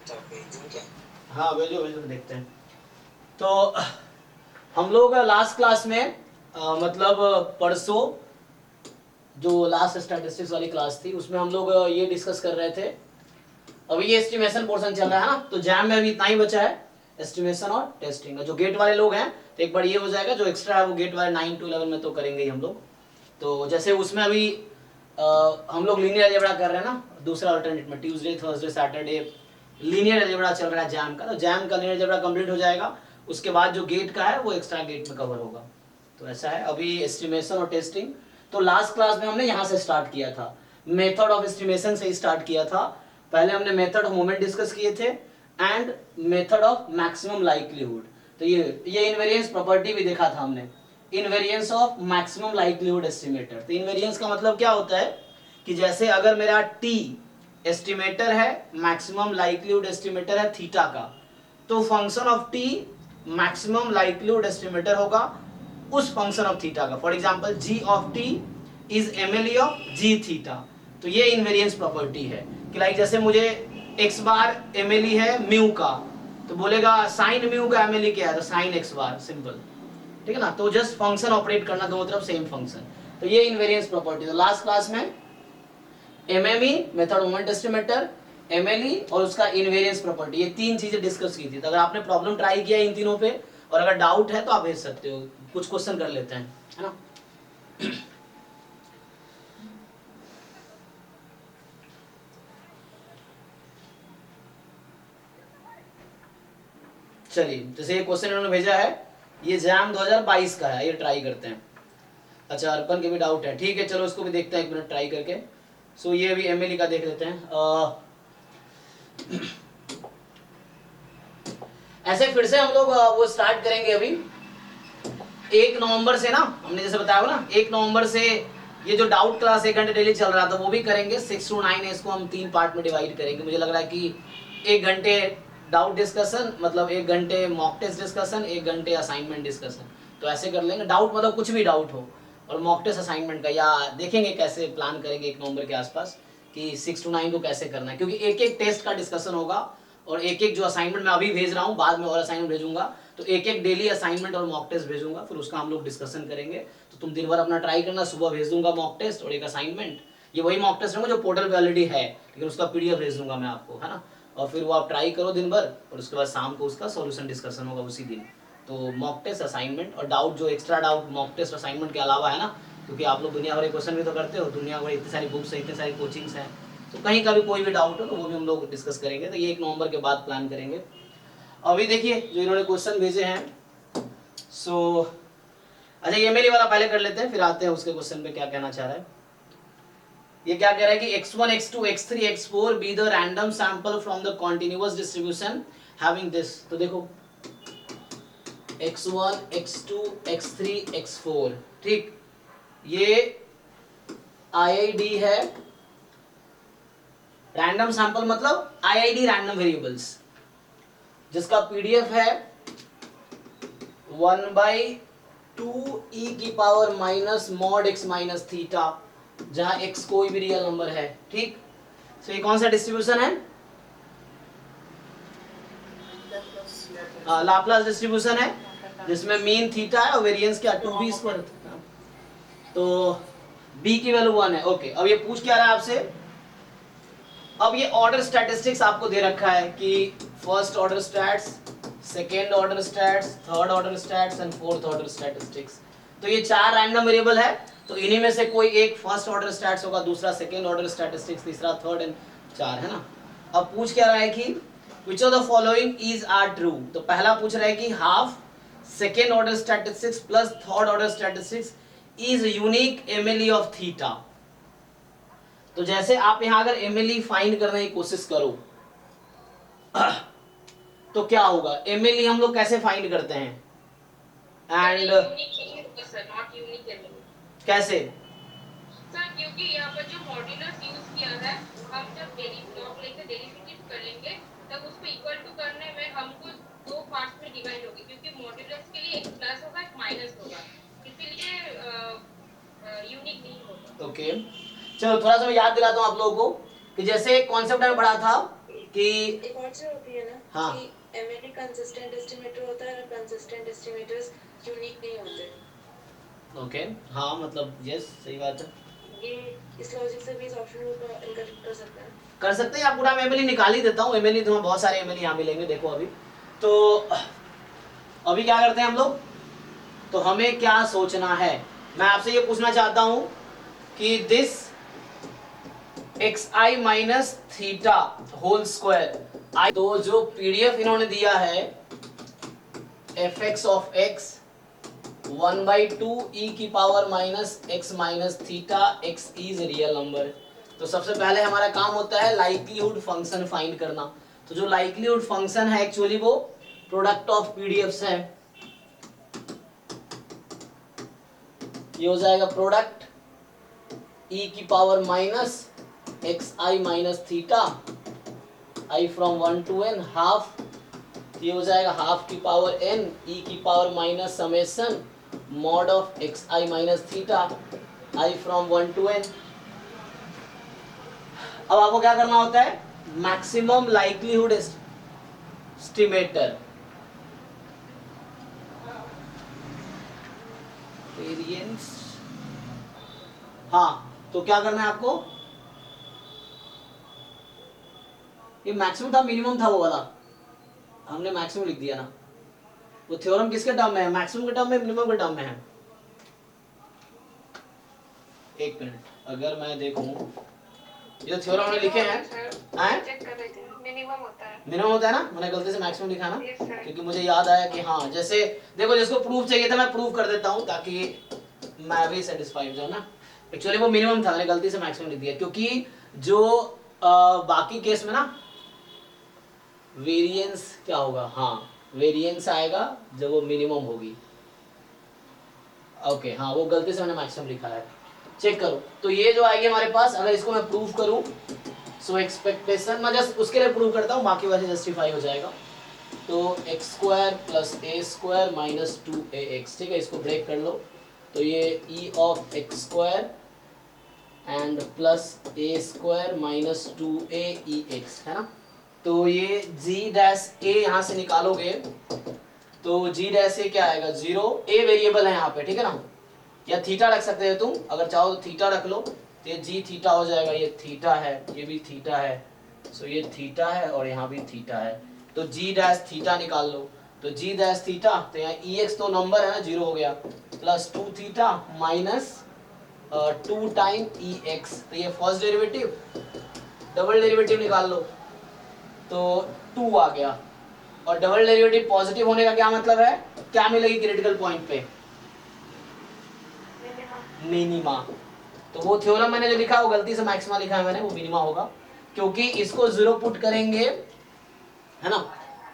हाँ भेजो भेजो देखते हैं। तो हम लोग लास्ट क्लास में मतलब परसों जो लास्ट स्टैटिस्टिक्स वाली क्लास थी उसमें हम लोग ये डिस्कस कर रहे थे। अभी ये एस्टिमेशन पोर्शन चल रहा है ना, तो जैम में अभी इतना ही बचा है, एस्टिमेशन और टेस्टिंग। जो गेट वाले लोग हैं तो एक बार ये हो जाएगा, जो एक्स्ट्रा है वो गेट वाले 9 to 11 में तो करेंगे ही हम लोग। तो जैसे उसमें अभी हम लोग लीनियर अलजेब्रा कर रहे हैं ना, दूसरा अल्टरनेट में Tuesday Thursday Saturday linear algebra चल रहा है जैम का। तो जैम का लीनियर अलजेब्रा कंप्लीट हो जाएगा, उसके बाद जो गेट का है वो एक्स्ट्रा गेट में कवर होगा। तो ऐसा है अभी एस्टिमेशन और टेस्टिंग। तो लास्ट क्लास में हमने यहाँ से स्टार्ट किया था, मेथड ऑफ एस्टिमेशन से ही स्टार्ट किया था। पहले हमने मेथड ऑफ मोमेंट डिस्कस किए थे and method of maximum likelihood. तो ये इनवेरिएंस प्रॉपर्टी भी देखा था हमने, invariance of maximum likelihood estimator. तो इनवेरिएंस का मतलब क्या होता है कि जैसे अगर मेरा टी एस्टिमेटर है, मैक्सिमम लाइक्लीहुड एस्टिमेटर है थीटा का, तो function of t maximum likelihood estimator होगा उस फंक्शन ऑफ थीटा का। For example g of t is MLE of g theta. तो ये इनवेरिएंस प्रॉपर्टी है कि लाइक जैसे मुझे x बार एमएलई है म्यू का, तो बोलेगा साइन म्यू का एमएलई क्या है, तो साइन x बार, सिंपल, ठीक है ना। तो जस्ट फंक्शन ऑपरेट करना, दोनों तरफ सेम फंक्शन। तो ये इनवेरिएंस प्रॉपर्टी। तो लास्ट क्लास में MME method moment estimator, MLE और उसका इनवेरिएंस प्रॉपर्टी, ये तीन चीजें डिस्कस की थी। तो अगर आपने प्रॉब्लम ट्राई किया इन तीनों पे और अगर डाउट है तो आप भेज सकते हो, कुछ क्वेश्चन कर लेते हैं, है ना। चलिए, जैसे ये क्वेश्चन इन्होंने भेजा है, ये जैम 2022 का है, ये ट्राई करते हैं। अच्छा, अर्पण के भी डाउट है, ठीक है, चलो इसको भी देखते हैं एक मिनट ट्राई करके। सो ये भी एमएलई का देख लेते हैं। ऐसे फिर से हम लोग वो स्टार्ट करेंगे अभी 1 नवंबर से ना, हमने जैसे बताया ना 1 नवंबर से ये जो डाउट क्लास 1 घंटे डेली चल रहा था वो भी करेंगे। 6 to 9 इसको हम 3 पार्ट में डिवाइड करेंगे। मुझे लग रहा है कि 1 घंटे डाउट डिस्कशन, मतलब 1 घंटे मॉक टेस्ट डिस्कशन, 1 घंटे असाइनमेंट डिस्कशन, तो ऐसे कर लेंगे। डाउट मतलब कुछ भी डाउट हो, और मॉक टेस्ट असाइनमेंट का या देखेंगे कैसे प्लान करेंगे 1 नवंबर के आसपास कि 6 to 9 को कैसे करना है, क्योंकि एक एक टेस्ट का डिस्कशन होगा और एक एक जो असाइनमेंट मैं अभी भेज रहा हूँ, बाद में और असाइनमेंट भेजूंगा, तो एक एक डेली असाइनमेंट और मॉक टेस्ट भेजूंगा, फिर उसका हम लोग डिस्कशन करेंगे। तो तुम दिन भर अपना ट्राई करना, सुबह भेज दूंगा मॉक टेस्ट और एक असाइनमेंट। ये वही मॉक टेस्ट होगा जो पोर्टल पे ऑलरेडी है, लेकिन उसका पीडीएफ भेज दूंगा मैं आपको, है ना। और फिर वो आप ट्राई करो दिन भर, और उसके बाद शाम को उसका सॉल्यूशन डिस्कशन होगा उसी दिन। तो मॉक टेस्ट, असाइनमेंट और डाउट, जो extra doubt mock test assignment के अलावा है ना, क्योंकि आप लोग दुनिया भर के क्वेश्चन भी तो करते हो, दुनिया भर इतनी सारी बुक्स है, इतनी सारी कोचिंग्स हैं, तो कहीं का भी कोई भी डाउट हो तो वो भी हम लोग डिस्कस करेंगे। तो ये 1 नवंबर के बाद प्लान करेंगे। अभी देखिए जो इन्होंने क्वेश्चन भेजे हैं, सो अच्छा ये मेरी वाला पहले कर लेते हैं, फिर आते हैं उसके क्वेश्चन पे क्या कहना चाह रहा है। ये क्या कह रहा है कि x1 x2 x3 x4 be the random sample from the continuous distribution having this. तो देखो x1 x2 x3 x4, ठीक, ये IID है। रैंडम सैंपल मतलब IID रैंडम वेरिएबल्स, जिसका पीडीएफ है 1/2 e की power minus mod x minus theta, जहां x कोई भी रियल नंबर है, ठीक। तो ये कौन सा डिस्ट्रीब्यूशन है? लाप्लास डिस्ट्रीब्यूशन है, जिसमें मीन थीटा है और वेरिएंस क्या 2b²। तो b की वैल्यू 1 है। ओके, अब ये पूछ क्या रहा है आपसे, अब ये ऑर्डर स्टैटिस्टिक्स आपको दे रखा है कि first order stats, second order stats, third order stats and fourth order statistics. तो ये 4 रैंडम वेरिएबल है, तो इन्हीं में से कोई एक फर्स्ट ऑर्डर स्टैट्स होगा, दूसरा सेकेंड ऑर्डर स्टैटिस्टिक्स, तीसरा थर्ड एंड 4, है ना। अब पूछ क्या रहा है कि which of the following is are true। तो पहला पूछ रहा है कि half second order statistics plus third order statistics is unique MLE of theta. तो जैसे आप यहां अगर एमएलई फाइंड करने की कोशिश करो तो क्या होगा, एमएलई हम लोग कैसे फाइंड करते हैं, एंड कैसे सर, क्योंकि यहाँ पर जो मॉड्यूलस यूज किया है, हम जब डेरिवेटिव करेंगे तब उसको इक्वल टू करने में हमको 2 पार्ट्स में डिवाइड होगी, क्योंकि मॉड्यूलस के लिए एक प्लस होगा एक माइनस होगा, इसीलिए यूनिक नहीं होगा। ओके, चलो थोड़ा सा मैं याद दिलाता हूं आप लोगों को कि जैसे कॉन्सेप्ट में पढ़ा था कि एक और चीज होती है ना हाँ कि एमएलई कंसिस्टेंट एस्टिमेटर होता है और कंसिस्टेंट एस्टिमेटर्स यूनिक नहीं होते। ओके हाँ मतलब यस सही बात है, ये इस लॉजिक से भी इस ऑप्शन को इनकरेक्ट कर सकते हैं। कर सकते हैं। या पूरा मैं एमएलई निकाल ही देता हूँ, एमएलई तुम्हें बहुत सारे एमएलई यहाँ मिलेंगे। देखो अभी तो अभी क्या करते हैं हम लोग, तो हमें क्या सोचना है, मैं आपसे ये पूछना चाहता हूं कि this X I minus theta whole square I, तो जो पीडीएफ इन्होंने दिया है F X of X 1/2 E की power minus X minus theta X is real number. तो सबसे पहले हमारा काम होता है लाइक्लीहुड फंक्शन फाइंड करना। तो जो लाइक्लीहुड फंक्शन है एक्चुअली वो प्रोडक्ट ऑफ पीडीएफ्स है। ये हो जाएगा प्रोडक्ट e की power minus x I minus theta I from 1 to n half, ये हो जाएगा हाफ की पावर n e की power minus summation mod of x I minus theta I from 1 to n। अब आपको क्या करना होता है, मैक्सिमम लाइक्लीहुड एस्टिमेटर वेरिएंस, हाँ तो क्या करना है आपको, ये मैक्सिमम था मिनिमम था वो वाला, हमने मैक्सिमम लिख दिया ना। वो थ्योरम किसके टर्म में है, मैक्सिमम के टर्म में मिनिमम के टर्म में है। एक मिनट, अगर मैं देखूं ये थ्योरम हमने लिखे हैं, चेक कर रहे थे, मिनिमम होता है, मिनिमम होता है ना, मैंने गलती से मैक्सिमम लिखा ना, Yes, sir. क्योंकि मुझे याद आया कि हाँ जैसे देखो जिसको प्रूफ चाहिए था मैं प्रूफ कर देता हूँ ताकि मैं भी सेटिस्फाई हो जाऊँ ना। एक्चुअली वो मिनिमम था, मैंने गलती से मैक्सिमम लिख दिया, क्योंकि जो बाकी केस में ना वेरिएंस क्या होगा, हाँ वेरिएंस आएगा जब वो मिनिमम होगी। ओके हाँ वो गलती से मैंने मैक्सिमम लिखा है, चेक करो। तो ये जो आएगी हमारे पास, अगर इसको मैं प्रूफ करूं सो एक्सपेक्टेशन, मैं जस्ट उसके लिए प्रूव करता हूँ, बाकी वैसे जस्टिफाई हो जाएगा। तो एक्स स्क्वायर प्लस ए स्क्वायर माइनस 2ax, ठीक है, इसको ब्रेक कर लो। तो ये ई of x square and plus A square minus 2aex है ना। तो ये g डैश a यहाँ से निकालोगे तो g डैश a क्या आएगा 0, a वेरिएबल है यहाँ पे, ठीक है ना, या थीटा रख सकते हो तुम, अगर चाहो तो थीटा रख लो, तो ये जी थीटा हो जाएगा, ये थीटा है, ये भी थीटा है, सो ये थीटा है और यहाँ भी थीटा है। तो जी डैश थीटा निकाल लो, तो जी डैश थीटा, तो यहाँ ई एक्स तो नंबर है ना, 0 हो गया, प्लस 2 थीटा माइनस 2 टाइम ई एक्स, तो ये फर्स्ट डेरिवेटिव, डबल डेरिवेटिव निकाल लो तो 2 आ गया। और डबल डेरिवेटिव पॉजिटिव होने का क्या मतलब है, क्या मिलेगी क्रिटिकल पॉइंट पे, मिनिमा। तो वो थ्योरम मैंने जो लिखा वो गलती से मैक्सिमा लिखा है मैंने, वो मिनिमा होगा, क्योंकि इसको 0 पुट करेंगे है ना,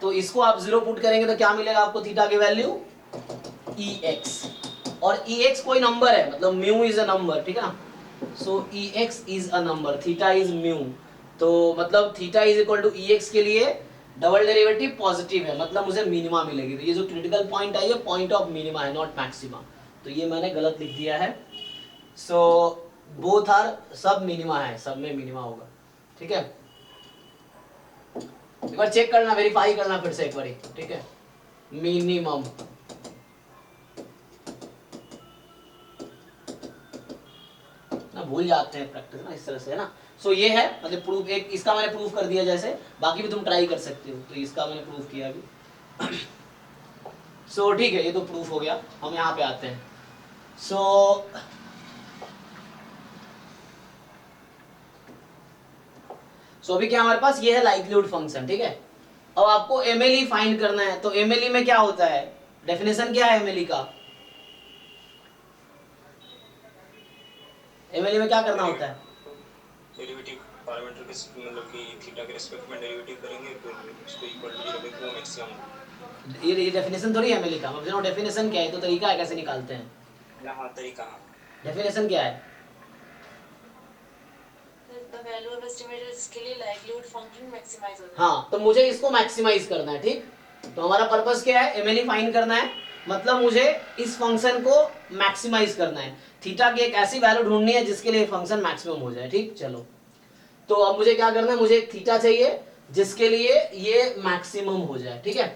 तो इसको आप 0 पुट करेंगे तो क्या मिलेगा आपको, थीटा की वैल्यू ex, और ex कोई नंबर है, मतलब म्यू इज अ नंबर, ठीक है ना। So ex is a number, theta is mu, तो मतलब theta is equal to ex के लिए डबल डेरिवेटिव पॉजिटिव है, मतलब मुझे मिनिमा मिलेगी। तो ये जो क्रिटिकल पॉइंट है ये पॉइंट ऑफ मिनिमा है, नॉट मैक्सिमा, तो ये मैंने गलत लिख दिया है। सो बोथ आर, सब मिनिमा है, सब में मिनिमा होगा, ठीक है। एक बार चेक करना, वेरीफाई करना फिर से एक बार, ठीक है, मिनिमम। ना भूल जाते हैं प्रैक्टिस ना इस तरह से, है ना। सो ये है मतलब प्रूफ, एक इसका मैंने प्रूफ कर दिया, जैसे बाकी भी तुम ट्राई कर सकते हो, तो इसका मैंने प्रूफ किया अभी। सो ठीक है, ये तो प्रूफ हो गया, हम यहाँ पे आते हैं। सो अभी क्या हमारे पास ये है लाइक्लीहुड फंक्शन, ठीक है। अब आपको एमएलई फाइंड करना है, तो एमएलई में क्या होता है, डेफिनेशन क्या है एमएलई का, एमएलई में क्या करना होता है, डेरिवेटिव पैरामीटर के मतलब कि थीटा के रिस्पेक्ट में डेरिवेटिव करेंगे, फिर उसको इक्वल टू रखेंगे, वो मैक्सिमम। ये डेफिनेशन थोड़ी है एमएलई का, मतलब डेफिनेशन क्या है, तो तरीका है कैसे निकालते हैं, यहाँ तरीका, डेफिनेशन क्या है, The value of estimator इसके लिए likelihood function maximize होता है। हाँ तो मुझे इसको मैक्सिमाइज करना है, ठीक। तो हमारा पर्पस क्या है, एमएलई फाइंड करना है, मतलब मुझे इस फंक्शन को मैक्सिमाइज करना है, थीटा की एक ऐसी वैल्यू ढूंढनी है जिसके लिए फंक्शन मैक्सिमम हो जाए, ठीक। चलो तो अब मुझे क्या करना है, मुझे एक थीटा चाहिए, जिसके लिए ये मैक्सिमम हो जाए, ठीक है।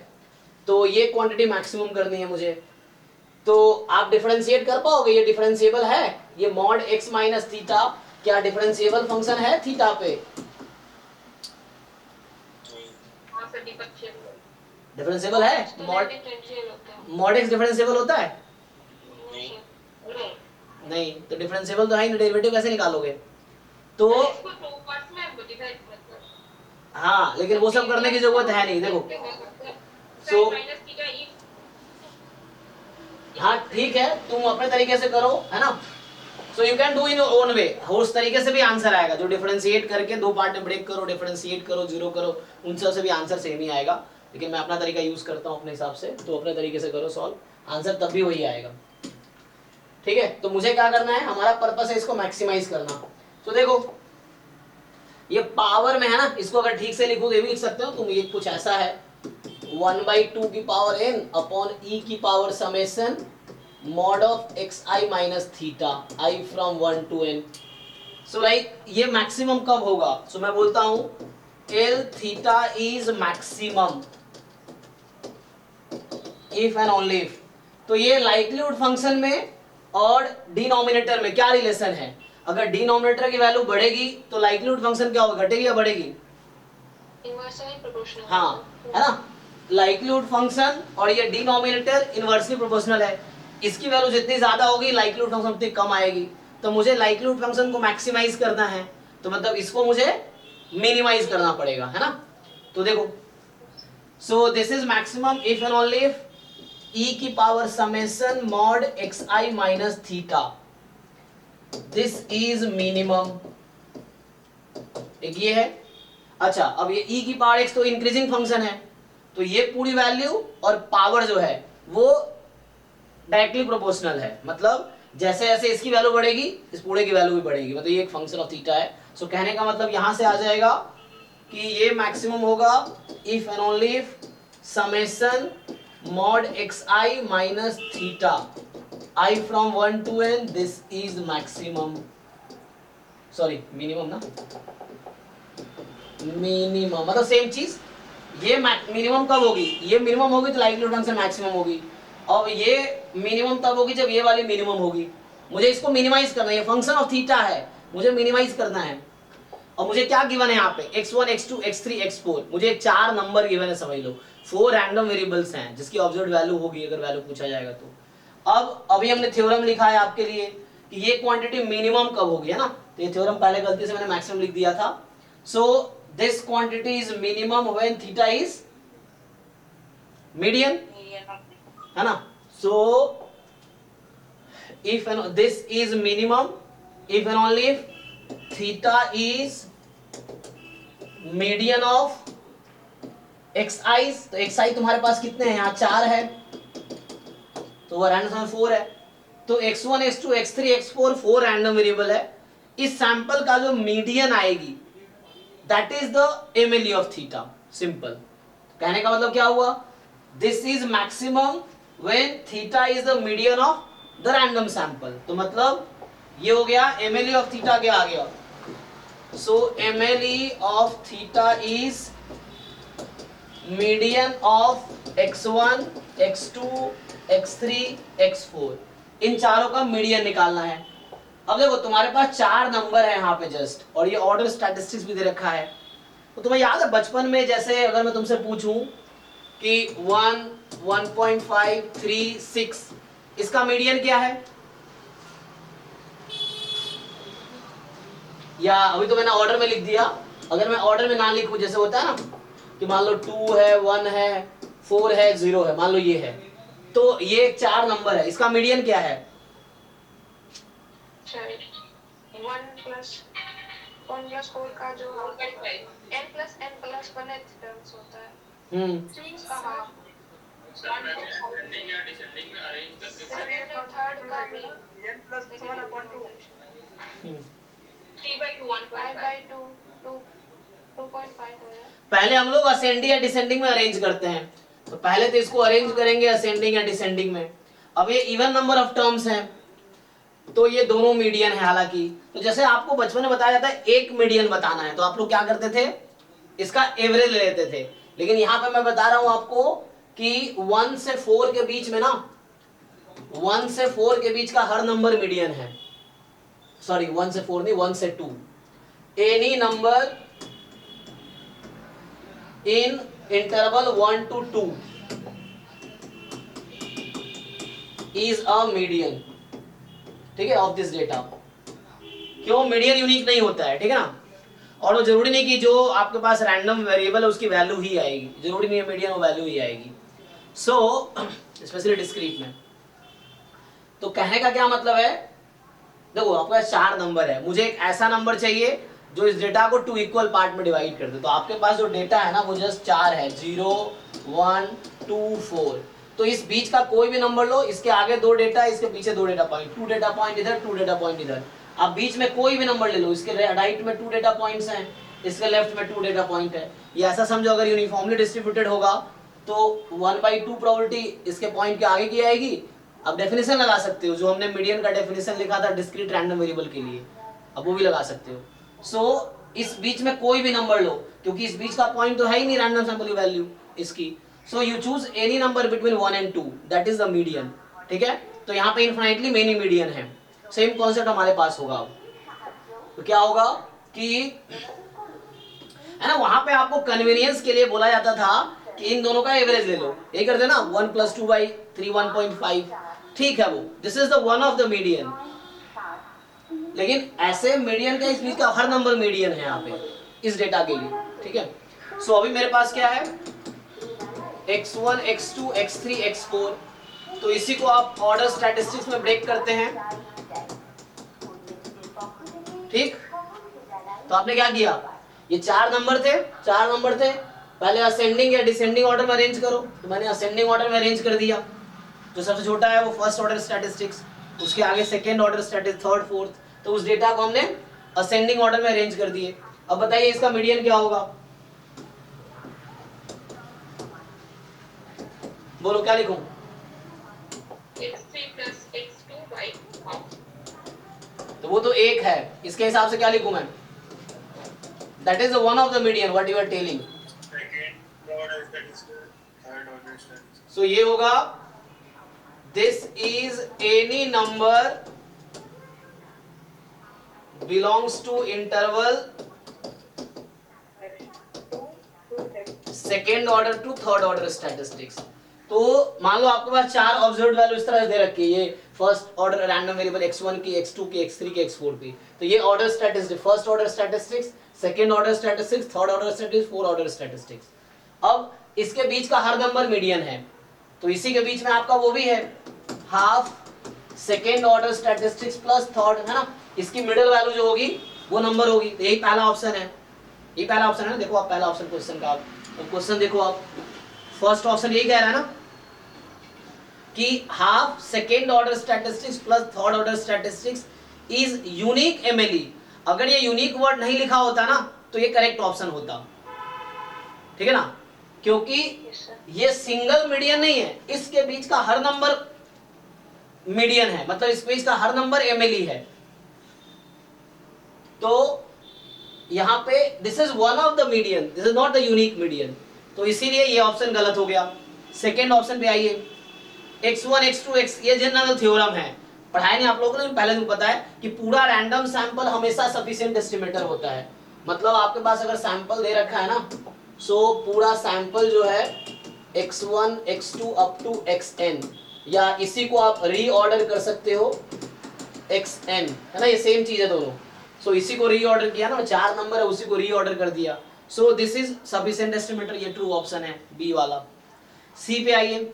तो ये क्वांटिटी मैक्सिमम करनी है मुझे, तो आप डिफरेंशिएट कर पाओगे, ये डिफरेंशिएबल है, ये मॉड x माइनस थीटा क्या डिफरेंशिएबल फंक्शन है थीटा पे? हाँ सर, डिफरेंशियल डिफरेंशिएबल है, मॉड मॉड x डिफरेंशिएबल होता है? नहीं, तो डिफरेंशिएबल तो है ही नहीं, डेरिवेटिव कैसे निकालोगे? तो इसको टू पार्ट्स में डिवाइड करते हैं। हाँ, लेकिन वो सब करने की जरूरत है नहीं, देखो सो माइनस थीटा ई। हाँ ठीक है, तुम अपने तरीके से करो, है ना। So you can do in your own way, उस तरीके से भी आंसर आएगा, जो डिफरेंशिएट करके दो पार्ट में ब्रेक करो, डिफरेंशिएट करो, जीरो करो, उन सब से भी आंसर सेम ही आएगा। लेकिन मैं अपना तरीका यूज करता हूँ अपने हिसाब से, तो अपने तरीके से करो सॉल्व, आंसर तब भी वही आएगा, ठीक है। तो मुझे क्या करना है, हमारा पर्पस है इसको मैक्सिमाइज करना। तो देखो ये पावर में है ना, इसको अगर ठीक से लिखो तो ये भी लिख सकते हो तुम, ये कुछ ऐसा है 1/2 की पावर n अपॉन e की power summation mod of xi minus theta i from 1 to n। So like ये मैक्सिमम कब होगा? सो मैं बोलता हूं L theta is maximum if and only if. तो ये लाइक्लीहुड फंक्शन में और डिनोमिनेटर में क्या रिलेशन है? अगर डिनोमिनेटर की वैल्यू बढ़ेगी तो लाइक्लीहुड फंक्शन क्या होगा, घटेगी या बढ़ेगी? Inversely proportional. हाँ, है ना, लाइक्लीहुड फंक्शन और ये डिनोमिनेटर इनवर्सली प्रोपोर्शनल है, इसकी वैल्यू जितनी ज्यादा होगी लाइक्लीहुड फंक्शन उतनी कम आएगी। तो मुझे लाइक्लीहुड फंक्शन को मैक्सिमाइज करना है, तो मतलब इसको मुझे मिनिमाइज करना पड़ेगा, है ना। तो देखो, सो this is maximum if and only if e की power summation mod xi minus theta, this is minimum, एक ये है। अच्छा, अब ये e की पावर x तो इंक्रीजिंग फंक्शन है, तो ये पूरी वैल्यू और पावर जो है वो डायरेक्टली प्रोपोर्शनल है, मतलब जैसे जैसे इसकी वैल्यू बढ़ेगी इस पूरे की वैल्यू भी बढ़ेगी, मतलब ये एक फंक्शन ऑफ थीटा है। सो कहने का मतलब यहां से आ जाएगा कि ये मैक्सिमम होगा if and only if summation mod xi minus theta i from 1 to n, this is maximum, sorry minimum ना, मिनिमम मतलब सेम चीज। ये मिनिमम कब होगी? ये मिनिमम होगी तो लाइक्लीहुड फंक्शन मैक्सिमम होगी, और ये मिनिमम तब होगी जब ये वाली मिनिमम होगी। मुझे इसको मिनिमाइज करना है, ये फंक्शन ऑफ थीटा है, मुझे मिनिमाइज करना है। और मुझे क्या गिवन है यहाँ पे, x1 x2 x3 x4, मुझे 4 नंबर गिवन है, समझ लो 4 रैंडम वेरिएबल्स हैं जिसकी ऑब्जर्व्ड वैल्यू होगी अगर वैल्यू पूछा जाएगा तो। अब अभी हमने थ्योरम लिखा है आपके लिए कि ये क्वांटिटी मिनिमम कब होगी, है ना। तो ये थ्योरम पहले गलती से मैंने मैक्सिमम लिख दिया था। So this quantity is minimum when theta is median, है ना। So if this is minimum if and only if theta is median of xi। तो xi तुम्हारे पास कितने हैं, यहाँ 4 है, तो वो रैंडम 4 है, तो x1 x2 x3 x4 4 random variable है। इस सैंपल का जो मीडियन आएगी that is the MLE of theta, simple. कहने का मतलब क्या हुआ, this is maximum when theta is the median of the random sample. तो मतलब ये हो गया MLE ऑफ थीटा, क्या आ गया, सो MLE of theta is median of x1 x2 x3 x4, इन चारों का मीडियन निकालना है। अब देखो तुम्हारे पास 4 नंबर है यहाँ पे जस्ट, और ये ऑर्डर स्टैटिस्टिक्स भी दे रखा है। तो तुम्हें याद है बचपन में जैसे अगर मैं तुमसे पूछूं कि 1 1.5 3 6 इसका मीडियन क्या है, या अभी तो मैंने ऑर्डर में लिख दिया, अगर मैं ऑर्डर में ना लिखूं जैसे होता है ना कि मान लो 2 है 1 है 4 है 0 है, मान लो ये है, तो ये 4 नंबर है, इसका मीडियन क्या है? 1 plus 4 का जो n plus n+1 टर्म्स होता है, उसका हाफ, सेकंड और थर्ड का भी n plus 1/2 3/2 1/2 2.5 हो गया। पहले हम लोग असेंडिंग या डिसेंडिंग में अरेंज करते हैं, तो पहले तो इसको अरेंज करेंगे असेंडिंग या डिसेंडिंग में। अब ये इवन नंबर ऑफ टर्म्स हैं, तो ये दोनों मीडियन है हालांकि। तो जैसे आपको बचपन में बताया जाता है एक मीडियन बताना है, तो आप लोग क्या करते थे, इसका एवरेज ले लेते थे। लेकिन यहां पे मैं बता रहा हूं आपको कि 1 से 4 के बीच में ना, 1 से 4 के बीच का हर नंबर मीडियन है। सॉरी 1 से 4 नहीं, 1 से 2, any number in interval 1 to 2 is a median, ठीक है, ऑफ दिस डेटा। क्यों? मीडियन यूनिक नहीं होता है, ठीक है ना, और वो जरूरी नहीं कि जो आपके पास रैंडम वेरिएबल है उसकी वैल्यू ही आएगी, जरूरी नहीं है मीडियन वो वैल्यू ही आएगी। सो स्पेशली डिस्क्रीट में। तो कहने का क्या मतलब है, देखो आपके पास 4 नंबर है, मुझे एक ऐसा नंबर चाहिए जो इस डेटा को 2 इक्वल पार्ट में डिवाइड कर दे। तो आपके पास जो डेटा है ना वो जस्ट 4 है, 0 1 2 4। तो इस बीच का कोई भी नंबर लो, इसके आगे 2 डेटा, इसके पीछे 2 डेटा पॉइंट, 2 डेटा पॉइंट इधर, 2 डेटा पॉइंट इधर। आप बीच में कोई भी नंबर ले लो, इसके राइट में 2 डेटा पॉइंट्स हैं, इसके लेफ्ट में 2 डेटा पॉइंट है। ये ऐसा समझो अगर यूनिफॉर्मली डिस्ट्रीब्यूटेड होगा तो 1/2 प्रोबेबिलिटी इसके पॉइंट के आगे की आएगी। अब डेफिनेशन लगा सकते हो, जो हमने मीडियन का डेफिनेशन लिखा था डिस्क्रीट रैंडम वेरिएबल के लिए, अब वो भी लगा सकते हो। सो इस बीच में कोई भी नंबर लो, क्योंकि इस बीच का पॉइंट तो है ही नहीं रैंडम सैंपल की वैल्यू इसकी। So you choose any number between 1 and 2, that is the median, ठीक है। तो यहाँ पे इनफाइनाइटली मेनी मीडियन है। सेम कॉन्सेप्ट हमारे पास होगा। तो क्या होगा कि है ना, वहां पे आपको कन्वीनियंस के लिए बोला जाता था कि इन दोनों का एवरेज ले लो, यही करते ना, 1 + 2/3 1.5, ठीक है वो, this is the one of the median. लेकिन ऐसे मीडियन का इस बीच का हर नंबर मीडियन है यहाँ पे इस डेटा के लिए, ठीक है। सो अभी मेरे पास क्या है, x1 x2 x3 x4। तो इसी को आप ऑर्डर स्टैटिस्टिक्स में ब्रेक करते हैं, ठीक। तो आपने क्या किया, ये 4 नंबर थे, पहले असेंडिंग या डिसेंडिंग ऑर्डर में अरेंज करो। तो मैंने असेंडिंग ऑर्डर में अरेंज कर दिया, जो सबसे छोटा है वो फर्स्ट ऑर्डर स्टैटिस्टिक्स, उसके आगे second order statistics, third fourth. तो उस डेटा को हमने असेंडिंग ऑर्डर में अरेंज कर दिए। अब बताइए इसका मीडियन क्या होगा, बोलो क्या लिखूं? x3 + x2/2। तो वो तो 1 है, इसके हिसाब से क्या लिखूं मैं? That is one of the median, what you are telling. So ये होगा, this is any number belongs to interval second order to third order statistics। तो मान लो आपके पास 4 ऑब्जर्व्ड वैल्यू इस तरह दे रखी है, ये first order random variable x1 की, x2 की, x3 की, x4 की। तो ये order statistics, first order statistics, second order statistics, third order statistics, fourth order statistics. अब इसके बीच का हर नंबर मीडियन है, तो इसी के बीच में आपका वो भी है, half second order statistics plus third, है ना, इसकी मिडिल वैल्यू जो होगी वो नंबर होगी। तो यही पहला ऑप्शन है, ये पहला ऑप्शन है ना। देखो आप पहला ऑप्शन क्वेश्चन का, आप क्वेश्चन देखो, आप फर्स्ट ऑप्शन यही कह रहा है ना कि half second order statistics plus third order statistics is unique MLE. अगर ये यूनिक वर्ड नहीं लिखा होता ना तो ये करेक्ट ऑप्शन होता, ठीक है ना, क्योंकि ये सिंगल मीडियन नहीं है, इसके बीच का हर नंबर मीडियन है, मतलब इस बीच का हर नंबर एमएलई है। तो यहां पे this is one of the median, this is not the unique median, तो इसीलिए ये ऑप्शन गलत हो गया। सेकेंड ऑप्शन पे आइए, x1 x2 x, ये जनरल थ्योरम है, पढ़ाया नहीं आप लोगों ने, पहले दिन बताया कि पूरा रैंडम सैंपल हमेशा सफिशिएंट एस्टिमेटर होता है। मतलब आपके पास अगर सैंपल दे रखा है ना, सो पूरा सैंपल जो है x1 x2 up to xn, या इसी को आप रीऑर्डर कर सकते हो xn, है ना, ये सेम चीज है दोनों। सो इसी को रीऑर्डर किया ना, 4 नंबर है उसी को रीऑर्डर कर दिया। सो दिस इज सफिशिएंट एस्टिमेटर, ये ट्रू ऑप्शन है बी वाला। सी पे आइए,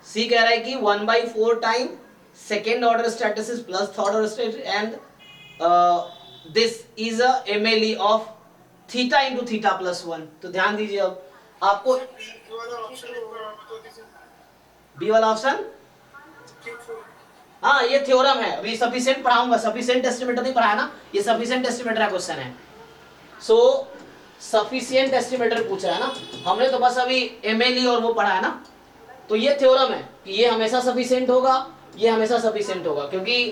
सी कह रहा है कि 1/4 time second order statistics plus third order statistics and this is a MLE of theta into theta plus 1। तो ध्यान दीजिए, अब आपको बी वाला ऑप्शन, हाँ ये थ्योरम है, अभी सफिशिएंट पढ़ाऊंगा, सफिशिएंट एस्टिमेटर नहीं पढ़ाया ना, ये सफिशिएंट एस्टिमेटर का क्वेश्चन है। सो सफिशिएंट एस्टिमेटर पूछ रहा है ना, हमने तो बस अभी एमएलई और वो पढ़ा है ना, तो ये थ्योरम है कि ये हमेशा सफिशिएंट होगा, ये हमेशा सफिशिएंट होगा, क्योंकि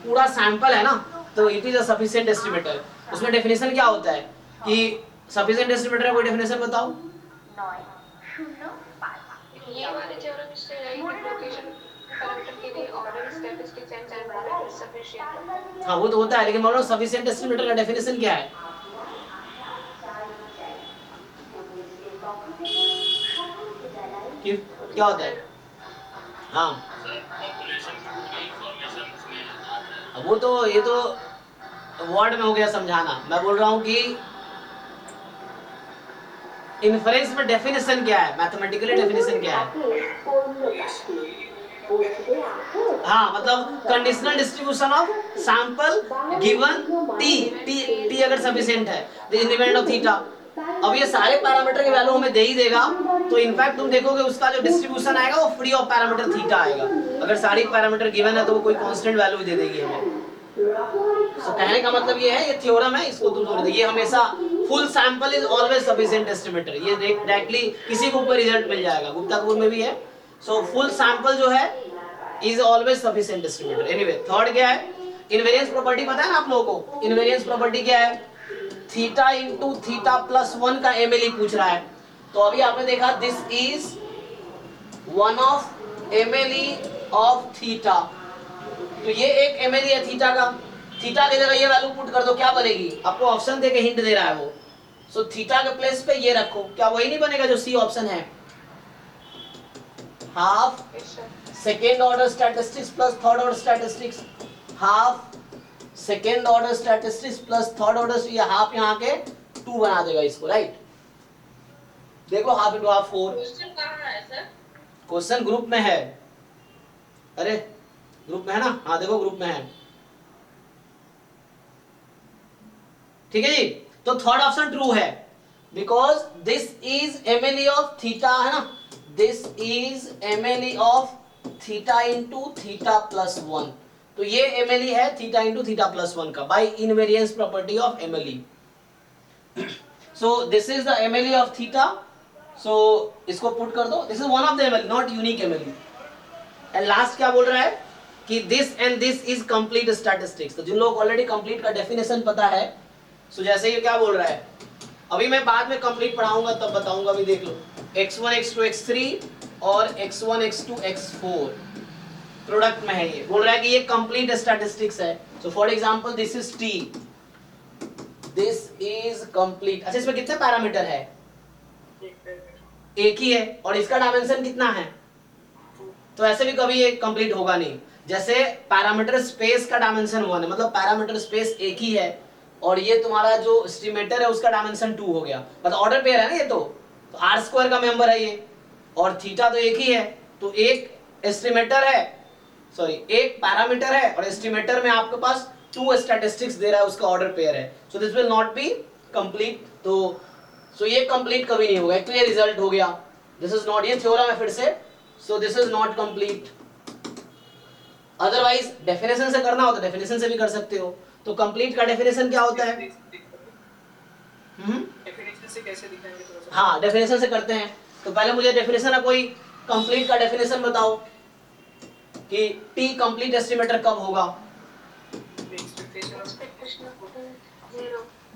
पूरा सैंपल है ना, तो it is a sufficient estimator. उसमें डेफिनेशन क्या होता है कि सफिशिएंट एस्टिमेटर का कोई डेफिनेशन बताओ। ये वाले थ्योरम इससे है कि लोकेशन पैरामीटर के लिए order statistics and sample is sufficient. हाँ वो तो होता है, लेकिन मान लो सफिशिएंट एस्टिमेटर का डेफिनेशन क्या है? क्या होता है? हाँ वो तो ये तो वर्ड में हो गया समझाना। मैं बोल रहा हूँ कि इन्फरेंस में डेफिनेशन क्या है, मैथमेटिकली डेफिनेशन क्या है? हाँ मतलब conditional distribution of sample given T अगर सफिशिएंट है इंडिपेंडेंट ऑफ थीटा। अब ये सारे पैरामीटर के वैल्यू हमें दे ही देगा, तो इनफैक्ट तुम देखोगे उसका जो डिस्ट्रीब्यूशन आएगा वो फ्री ऑफ पैरामीटर थीटा आएगा। अगर सारी पैरामीटर गिवन है तो वो कोई कांस्टेंट वैल्यू दे देगी हमें। तो कहने का मतलब ये है, ये थ्योरम है, इसको तुम जोड़ दो। ये हमेशा full sample is always sufficient estimator, ये डायरेक्टली किसी को ऊपर रिजल्ट मिल जाएगा, गुप्ता कपूर में भी है। सो फुल सैंपल जो है is always sufficient estimator. Anyway third क्या है? इनवेरिएंस प्रॉपर्टी पता है ना आप लोगों को? इनवेरिएंस प्रॉपर्टी क्या है? थीटा इंटू थीटा प्लस 1 का एमएलई पूछ रहा है। तो अभी आपने देखा this is 1 of MLE of theta, तो ये एक एमएलई है थीटा का। थीटा की जगह ये वैल्यू पुट कर दो, क्या बनेगी? आपको ऑप्शन देके हिंट दे रहा है वो। सो थीटा के प्लेस पे ये रखो, क्या वही नहीं बनेगा जो सी ऑप्शन है? Half second order statistics plus third order statistics, half second order statistics plus third order, ये हाफ यहाँ के 2 बना देगा इसको, राइट? देखो हाफ इंटू हाफ 4। क्वेश्चन कहाँ है सर? क्वेश्चन ग्रुप में है। अरे ग्रुप में है ना? हाँ देखो ग्रुप में है, ठीक है जी। तो थर्ड ऑप्शन ट्रू है, because this is MLE of theta, है ना? This is MLE of theta into theta plus 1। तो ये एमएलई है थीटा इंटू थीटा प्लस 1 का, by invariance property of MLE. So this is the MLE of theta. So इसको put कर दो, this is one of the MLE, not unique MLE. And last क्या बोल रहा है कि this and this is complete statistics. तो जिन लोगों को ऑलरेडी कंप्लीट का डेफिनेशन पता है, सो जैसे ये क्या बोल रहा है, अभी मैं बाद में कंप्लीट पढ़ाऊंगा तब बताऊंगा, अभी देख लो x1 x2 x3 और x1 x2 x4 प्रोडक्ट में है। ये बोल रहा है कि ये कंप्लीट स्टैटिस्टिक्स है। So for example this is t, this is complete. अच्छा इसमें कितने पैरामीटर है? एक ही है, और इसका डायमेंशन कितना है? तो ऐसे भी कभी ये कंप्लीट होगा नहीं। जैसे पैरामीटर स्पेस का डायमेंशन 1 है, मतलब पैरामीटर स्पेस एक ही है, और ये तुम्हारा जो एस्टिमेटर है उसका डायमेंशन 2 हो गया, मतलब ऑर्डर पेयर है ना ये। तो आर स्क्वायर का मेंबर है ये, और थीटा तो एक ही है। तो एक एस्टिमेटर है, सॉरी एक पैरामीटर है, और एस्टिमेटर में आपके पास 2 स्टैटिस्टिक्स दे रहा है, उसका ऑर्डर पेयर है। So this will not be complete. तो ये कंप्लीट कभी नहीं होगा। एक तो ये रिजल्ट हो गया, दिस इज नॉट, ये थ्योरम है फिर से। सो this is not complete. Otherwise definition से करना हो तो डेफिनेशन से भी कर सकते हो। तो कंप्लीट का डेफिनेशन क्या होता है? डेफिनेशन से कैसे दिखाएंगे थोड़ा सा? हाँ डेफिनेशन से करते हैं। तो पहले मुझे डेफिनेशन का कोई कंप्लीट का डेफिनेशन बताओ कि टी कंप्लीट एस्टिमेटर कब होगा?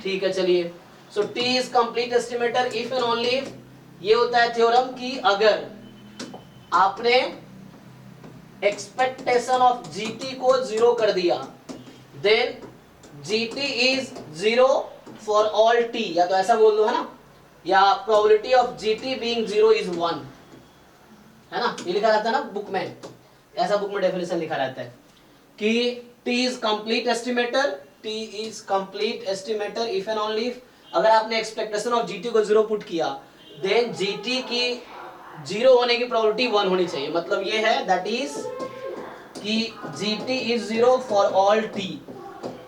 ठीक है चलिए। So T is complete estimator if and only if, ये होता है थ्योरम कि अगर आपने एक्सपेक्टेशन ऑफ जीटी को 0 कर दिया, then g t is 0 for all t, या तो ऐसा बोल दो, है ना? या probability of g t being 0 is 1, है ना? ये लिखा रहता है ना बुक में, ऐसा बुक में डेफिनेशन लिखा रहता है कि T is complete estimator, T is complete estimator if and only if, अगर आपने एक्सपेक्टेशन ऑफ जीटी को 0 पुट किया, देन जीटी की 0 होने की प्रोबेबिलिटी 1 होनी चाहिए। मतलब ये है दैट इज कि GT is 0 for all T,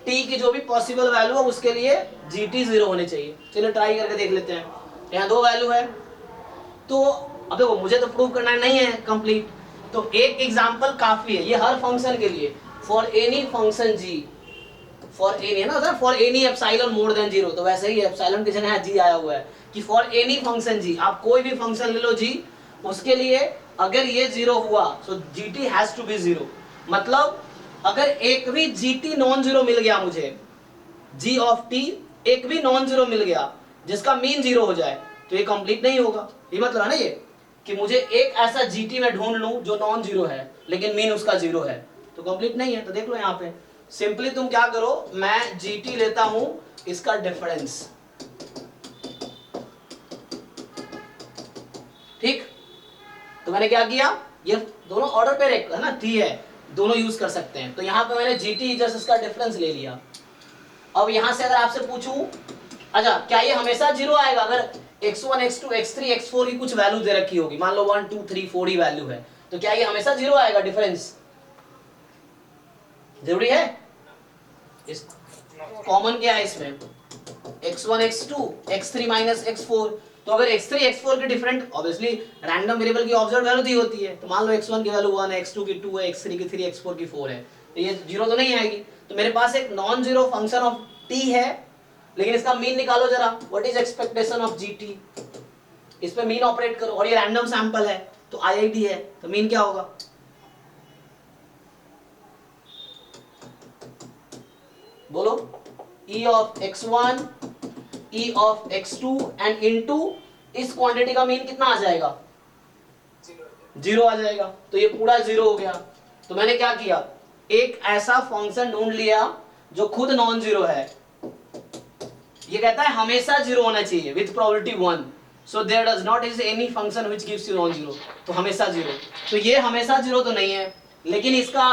T की जो भी पॉसिबल वैल्यू है उसके लिए जीटी 0 होनी चाहिए। चलो ट्राई करके देख लेते हैं। यहाँ 2 वैल्यू है, तो अब देखो मुझे तो प्रूव करना नहीं है कंप्लीट, तो एक एग्जांपल काफी है। ये हर फंक्शन के लिए, for any function g, for any है ना, for any epsilon more than 0, तो वैसे ही एप्सिलॉन की जगह जी आया हुआ है कि फॉर एनी फंक्शन जी, आप कोई भी फंक्शन ले लो जी, उसके लिए अगर ये 0 हुआ सो जीटी हैज टू बी 0। मतलब अगर एक भी जीटी नॉन 0 मिल गया मुझे, जी ऑफ टी एक भी नॉन 0 मिल गया, जिसका मीन 0 हो जाए तो ये कंप्लीट नहीं होगा। ये मतलब है ना ये कि मुझे एक ऐसा जीटी में ढूंढ लूं जो नॉन जीरो है लेकिन मीन उसका 0 है तो कंप्लीट नहीं है। तो देख लो यहाँ पे सिंपली तुम क्या करो, मैं जीटी लेता हूं इसका डिफरेंस, ठीक। तो मैंने क्या किया, ये दोनों ऑर्डर पे है ना, टी है, दोनों यूज कर सकते हैं। तो यहाँ पे मैंने जीटी जस्ट इसका डिफरेंस ले लिया। अब यहां से अगर आपसे पूछूं, अच्छा क्या ये हमेशा 0 आएगा? अगर x1 x2 x3 x4 की कुछ वैल्यू दे रखी होगी, मान लो 1 2 3 4 ही वैल्यू है, तो क्या ये हमेशा 0 आएगा? डिफरेंस जरूरी है? इस कॉमन क्या है इसमें, x1 x2 x3 minus x4। तो अगर x3 x4 के डिफरेंट ऑब्वियसली रैंडम वेरिएबल की ऑब्जर्व वैल्यू दी होती है, तो मान लो x1 की वैल्यू 1 है, x2 की 2 है, x3 की 3, x4 की 4 है, तो ये 0 तो नहीं आएगी। तो मेरे पास एक non zero function of t है, लेकिन इसका मीन निकालो जरा, what is expectation of gt, इस पे मीन ऑपरेट करो, और ये रैंडम सैंपल है तो IID है, तो मीन क्या होगा? बोलो, e of x1 e of x2 and into इस क्वांटिटी का मीन कितना आ जाएगा? 0 आ जाएगा। तो ये पूरा 0 हो गया। तो मैंने क्या किया, एक ऐसा फंक्शन ढूंढ लिया जो खुद नॉन जीरो है। ये कहता है हमेशा 0 होना चाहिए with probability 1, so there does not is any function which gives you non zero. तो हमेशा 0, तो ये हमेशा 0 तो नहीं है, लेकिन इसका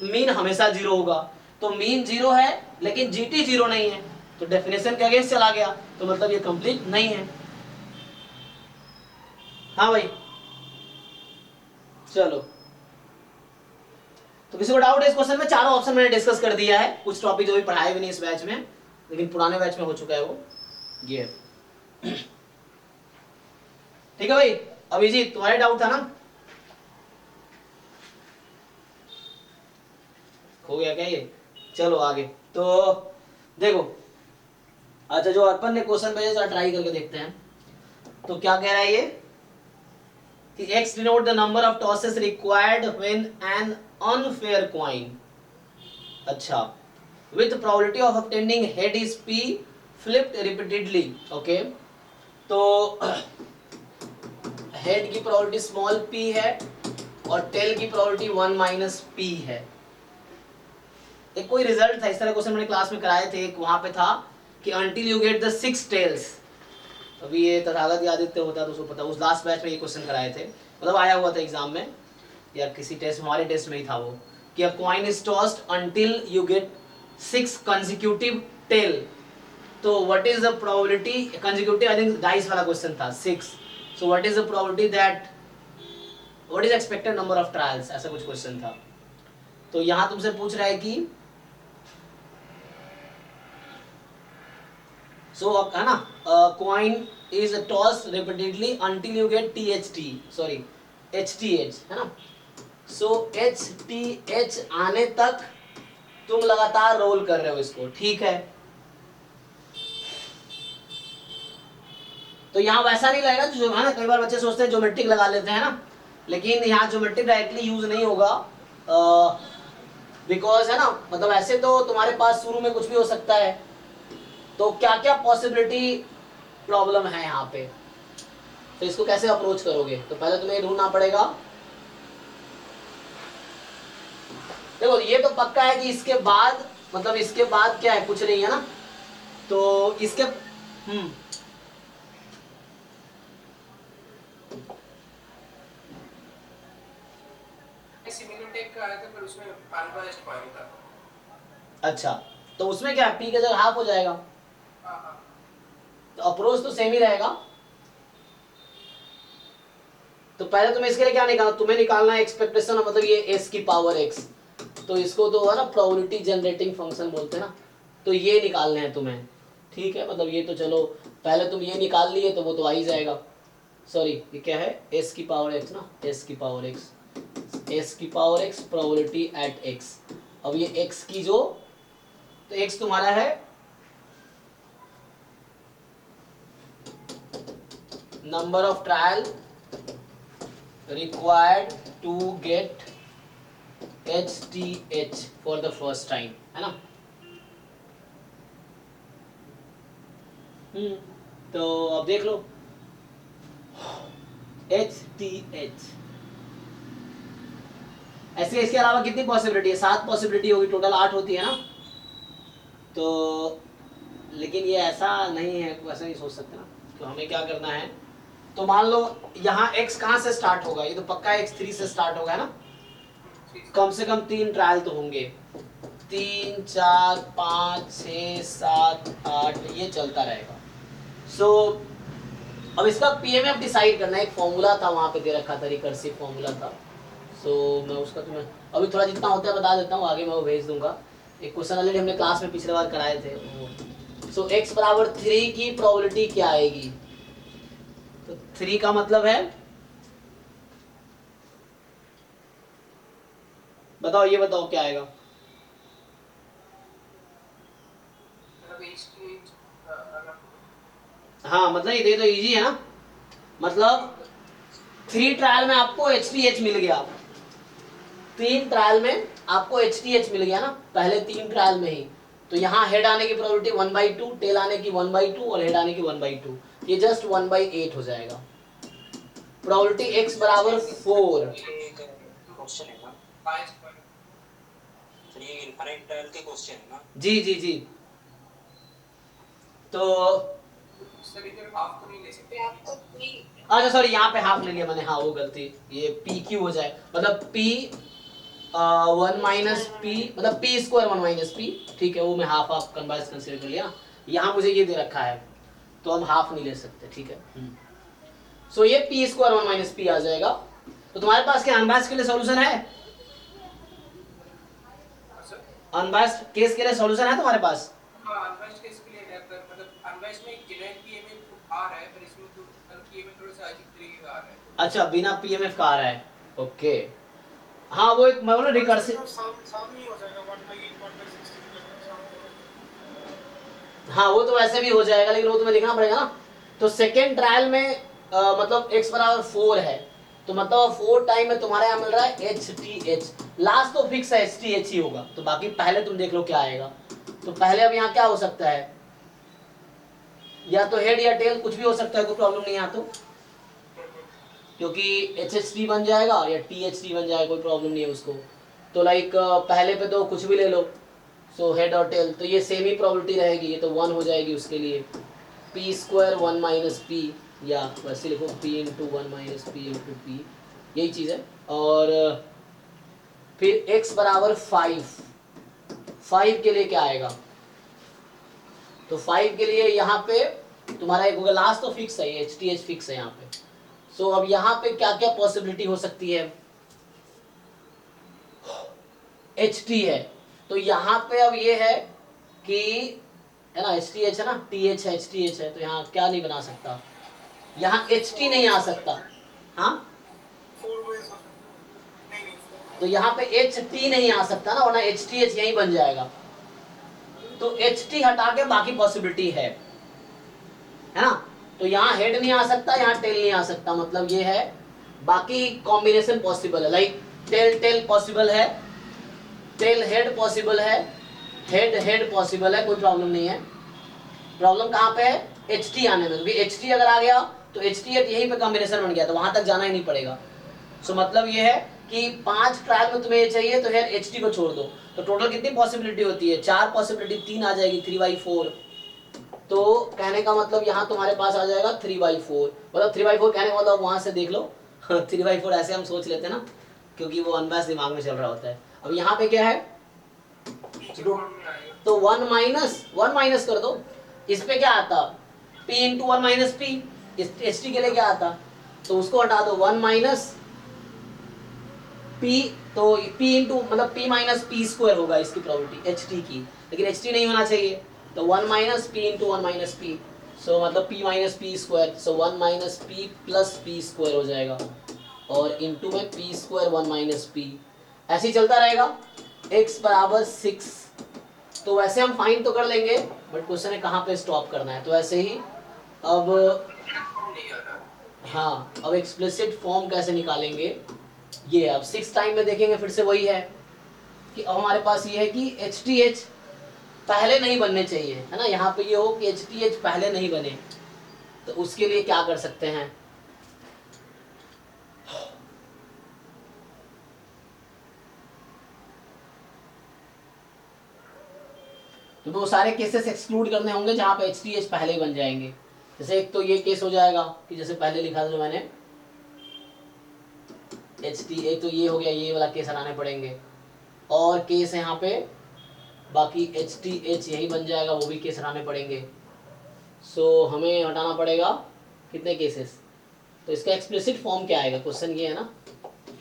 मीन हमेशा 0 होगा। तो मीन 0 है लेकिन जीटी 0 नहीं है, तो डेफिनेशन के अगेंस्ट चला गया, तो मतलब ये कंप्लीट नहीं है। हाँ भाई चलो, तो किसी को डाउट है इस क्वेश्चन में? चारों ऑप्शन मैंने डिस्कस कर दिया है, कुछ टॉपिक जो भी पढ़ाए भी नहीं इस बैच में, लेकिन पुराने बैच में हो चुका है वो, ये ठीक है भाई। अभिजीत तुम्हारे डाउट था ना, हो गया क्या ये? चलो आगे। तो देखो, अच्छा जो अर्पण ने क्वेश्चन भेजा जरा ट्राई करके देखते हैं। तो क्या कह रहा है ये कि x denote the number of tosses required when an unfair coin, अच्छा, with probability of obtaining head is p flipped repeatedly, okay। तो हेड की प्रोबेबिलिटी स्मॉल p है और टेल की प्रोबेबिलिटी 1 माइनस p है। एक कोई रिजल्ट था, इस तरह क्वेश्चन मैंने क्लास में कराए थे, एक वहां पे था कि until you get the 6 tails, अभी ये तथागत आदित्य होता तो उसको पता, उस लास्ट बैच में ये क्वेश्चन कराए थे, मतलब आया हुआ था एग्जाम में या किसी टेस्ट, हमारे टेस्ट में ही था वो, कि a coin is tossed until you get 6 consecutive tail. तो what is the probability, consecutive I think dice वाला क्वेश्चन था 6, so what is the probability that, what is expected number of trials, ऐसा कुछ question था। तो यहां तुमसे पूछ रहा है कि so है ना, coin is tossed repeatedly until you get THT, sorry HTH है ना, so HTH आने तक तुम लगातार रोल कर रहे हो इसको, ठीक है। तो यहाँ वैसा नहीं लगेगा जो है ना, कई बार बच्चे सोचते हैं ज्योमेट्रिक लगा लेते हैं ना, लेकिन यहाँ ज्योमेट्रिक डायरेक्टली यूज नहीं होगा, बिकॉज है ना, मतलब ऐसे तो तुम्हारे पास शुरू में कुछ भी हो सकता है। तो क्या क्या पॉसिबिलिटी प्रॉब्लम है यहाँ पे, तो इसको कैसे अप्रोच करोगे? तो पहले तुम्हें ढूंढना पड़ेगा, देखो ये तो पक्का है कि इसके बाद, मतलब इसके बाद क्या है, कुछ नहीं है ना, तो इसके सिमिलोटेक का आया था पर उसमें अनबायस्ड पॉइंट था। अच्छा, तो उसमें क्या है, पी की जगह हाफ हो जाएगा, हाँ। तो अप्रोच तो सेम ही रहेगा। तो पहले तुम्हें इसके लिए क्या निकालना, तुम्हें निकालना है एक्सपेक्टेशन, मतलब ये s की पावर x, तो इसको तो है ना प्रोबेबिलिटी जनरेटिंग फंक्शन बोलते हैं ना, तो ये निकालने हैं तुम्हें, ठीक है। मतलब ये तो चलो पहले तुम ये निकाल लिए तो वो तो आ ही जाएगा, सॉरी ये क्या है, s की पावर x ना, s की पावर x, s की power x probability at x। अब ये x की जो, तो x तुम्हारा है number of trial required to get HTH for the first time, है ना। तो अब देख लो HTH। ऐसे इसके अलावा कितनी पॉसिबिलिटी है? 7 पॉसिबिलिटी होगी, टोटल 8 होती है ना। तो लेकिन ये ऐसा नहीं है, वैसा नहीं सोच सकते ना। तो हमें क्या करना है, तो मान लो यहाँ x कहाँ से स्टार्ट होगा? ये तो पक्का x3 से स्टार्ट होगा ना। कम से कम 3 ट्रायल तो होंगे, 3 4 5 6 7 8, ये चलता रहेगा। सो अब इसका पीएमएफ डिसाइड करना है। एक फॉर्मूला था वहाँ पे दे रखा था, रिकर्सिव फॉर्मूला था। सो मैं उसका तुम्हें अभी थोड़ा जितना होता है बता देता हूँ, आगे मैं वो भेज दूंगा। एक क्वेश्चन ऑलरेडी हमने क्लास में पिछले बार कराए थे। सो x बराबर 3 की प्रोबेबिलिटी क्या आएगी? तो 3 का मतलब है, बताओ, ये बताओ क्या आएगा? हाँ मतलब ये तो इजी है ना। मतलब 3 ट्रायल में आपको HTH मिल गया, 3 ट्रायल में आपको HTH मिल गया ना, पहले 3 ट्रायल में ही। तो यहाँ हेड आने की प्रोबेबिलिटी 1/2, टेल आने की 1/2 और हेड आने की 1/2, ये जस्ट 1/8 हो जाएगा। प्रोबेबिलिटी x बराबर 4। क्वेश्चन है ना, तो ये इनफाइनाइट ट्रायल के क्वेश्चन है ना। जी जी जी। तो सर इधर हाफ तो नहीं ले सकते आपको भी अच्छा सॉरी, यहाँ पे हाफ ले लिया मैंने, हाँ वो गलती, ये PQ हो जाए, मतलब P 1 माइनस P, मतलब P स्क्वायर 1 माइनस P, ठीक है, वो मैं हाफ हाफ कन्वर्स कंसीडर कर लिया। यहाँ मुझे ये दे रखा है तो हम हाफ नहीं ले सकते, ठीक है। सो ये P स्क्वायर 1 माइनस P आ जाएगा। तो तुम्हारे पास क्या अनबायस्ड के लिए सॉल्यूशन है? अनबायस्ड केस के लिए सॉल्यूशन है तुम्हारे पास? हाँ अनबायस्ड केस के लिए है, पर मतलब अनबायस्ड में जेनेरिक पीएमएफ आ रहा है, पर इसमें तो पीएमएफ थोड़ा सा अजीब तरीके का आ रहा है। अच्छा, बिना पीएमएफ का आ रहा है, ओके। हाँ वो एक मैं बोला रिकर्सिव, सामने हो जाएगा 1/8 1/16। हाँ वो तो वैसे भी हो जाएगा, लेकिन वो तुम्हें देखना पड़ेगा ना। तो सेकेंड ट्रायल में मतलब x बराबर 4 है, तो मतलब 4 टाइम में तुम्हारे यहाँ मिल रहा है HTH। लास्ट तो फिक्स है HTH ही होगा, तो बाकी पहले तुम देख लो क्या आएगा। तो पहले अब यहाँ क्या हो सकता है, या तो हेड या टेल, कुछ भी हो सकता है, कोई प्रॉब्लम नहीं है यहाँ तो, क्योंकि HHT बन जाएगा या THT बन जाएगा, कोई प्रॉब्लम नहीं है उसको। तो लाइक पहले पे तो कुछ भी ले लो, सो हेड और टेल, तो ये सेम ही प्रोबेबिलिटी रहेगी, ये तो 1 हो जाएगी उसके लिए। P स्क्वायर 1 माइनस P, या वैसे लिखो P into 1 minus P into P, यही चीज़ है। और फिर x बराबर 5 के लिए क्या आएगा? तो 5 के लिए यहाँ पे तुम्हारा एक होगा, लास्ट तो फिक्स है, ये HTH फिक्स है यहाँ पे। सो अब यहाँ पे क्या क्या पॉसिबिलिटी हो सकती है? HT है, तो यहाँ पे अब ये है कि है ना, HTH है ना, TH है, HTH है, तो यहाँ क्या नहीं बना सकता, यहाँ HT नहीं आ सकता। हाँ तो यहाँ पे HT नहीं आ सकता ना, वरना HTH यहीं बन जाएगा। तो HT हटा के बाकी पॉसिबिलिटी है ना। तो यहाँ हेड नहीं आ सकता, यहाँ टेल नहीं आ सकता, मतलब ये है, बाकी कॉम्बिनेशन पॉसिबल है। लाइक टेल टेल पॉसिबल है, टेल हेड पॉसिबल है, हेड हेड पॉसिबल है, कोई प्रॉब्लम नहीं है। प्रॉब्लम कहाँ पे है? HT आने में, क्योंकि HT अगर आ गया तो HT यहीं पे कॉम्बिनेशन बन गया, तो वहां तक जाना ही नहीं पड़ेगा। सो मतलब ये है कि 5 ट्रायल में तुम्हें ये चाहिए, तो हेड HT को छोड़ दो। तो टोटल कितनी पॉसिबिलिटी होती है? 4 पॉसिबिलिटी, 3 आ जाएगी, 3/4। तो कहने का मतलब यहाँ तुम्हारे पास आ जाएगा 3/4, मतलब 3/4 कहने का मतलब वहां से देख लो 3/4 ऐसे हम सोच लेते हैं ना, क्योंकि वो अनबैस दिमाग में चल रहा होता है। अब यहाँ पे क्या है, तो 1 माइनस कर दो, इस पे क्या आता, P into 1 minus P, HT के लिए क्या आता, तो उसको हटा दो, 1 माइनस P, तो P इंटू मतलब P माइनस P स्क्वायर होगा इसकी प्रोबेबिलिटी HT की, लेकिन HT नहीं होना चाहिए, तो 1 minus P into 1 minus P, सो मतलब P माइनस P स्क्वायर, सो 1 minus P plus P square हो जाएगा, और इंटू में P स्क्वायर 1 माइनस P, ऐसे ही चलता रहेगा। x बराबर 6, तो वैसे हम फाइंड तो कर लेंगे, बट क्वेश्चन है कहाँ पे स्टॉप करना है, तो ऐसे ही अब हाँ, अब एक्सप्लिसिट फॉर्म कैसे निकालेंगे, ये अब 6 टाइम में देखेंगे। फिर से वही है कि अब हमारे पास ये है कि HTH पहले नहीं बनने चाहिए, है ना, यहाँ पे ये हो कि HTH पहले नहीं बने, तो उसके लिए क्या कर सकते हैं, तो वो सारे केसेस एक्सक्लूड करने होंगे जहां पे HTH पहले ही बन जाएंगे। जैसे एक तो ये केस हो जाएगा कि जैसे पहले लिखा था जो मैंने एक तो ये हो गया, ये वाला केस हटाने पड़ेंगे, और केस है यहाँ पे बाकी HTH यही बन जाएगा, वो भी केस हटाने पड़ेंगे। सो हमें हटाना पड़ेगा कितने केसेस, तो इसका एक्सप्लिसिट फॉर्म क्या आएगा, क्वेश्चन ये है ना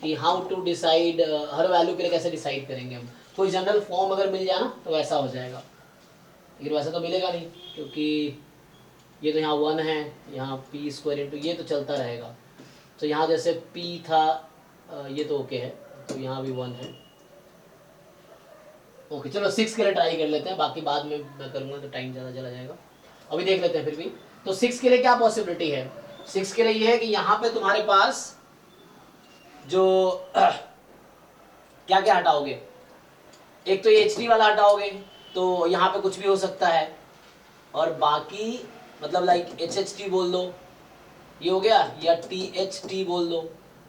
कि हाउ टू डिसाइड, हर वैल्यू के लिए कैसे डिसाइड करेंगे हम। कोई जनरल फॉर्म अगर मिल जाए ना तो वैसा हो जाएगा, लेकिन वैसा तो मिलेगा नहीं क्योंकि ये तो यहाँ 1 है, यहाँ p² इंटू ये तो चलता रहेगा। तो यहाँ जैसे p था, ये तो ओके है, तो यहाँ भी 1 है। ओके चलो 6 के लिए ट्राई कर लेते हैं, बाकी बाद में मैं करूँगा तो टाइम ज़्यादा चला जाएगा, अभी देख लेते हैं फिर भी। तो 6 के लिए क्या पॉसिबिलिटी है, 6 के लिए ये है कि यहाँ पे तुम्हारे पास जो क्या क्या हटाओगे, एक तो ये HD वाला हटाओगे तो यहाँ पे कुछ भी हो सकता है, और बाकी मतलब लाइक HHT बोल दो, ये हो गया, या THT बोल दो,